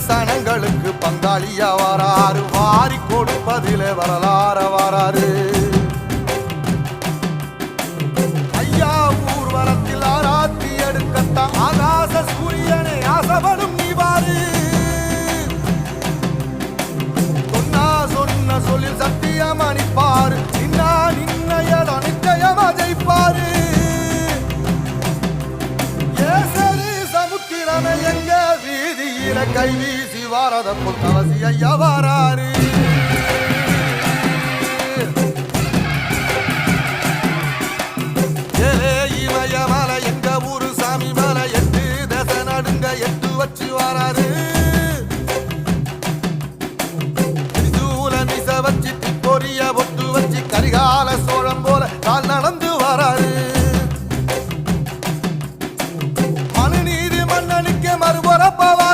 சனங்களுக்கு பங்காளியா வராரு, வாரி கொடுப்பதிலே வரலாற வராரு. ஐயா ஊர்வலத்தில் ஆராத்தி எடுக்கத்தான் ஆகாச சூரியனை ஆசைப்படும் நீ வாரு. சொன்ன சொல்லில் சத்தியம் அணிப்பாரு, நின்னா நின்னையட நிச்சயமா ஜெயிப்பாரு. ஏசரி சமுத்திரமே எங்க வீதியில கை வீசி வாரத பொத்தவசி ஐயா வாராரு. ஏலே இமயமலை எங்க ஊரு சாமி மலை, எட்டு தசை நடுங்க எட்டு வச்சு வாராரு. வச்சு பொரிய பொட்டு வச்சு கரிகால சோழம் போல கால் நடந்து வராரு. மனுநீதி மன்னனுக்கு மறுபுறப்பவா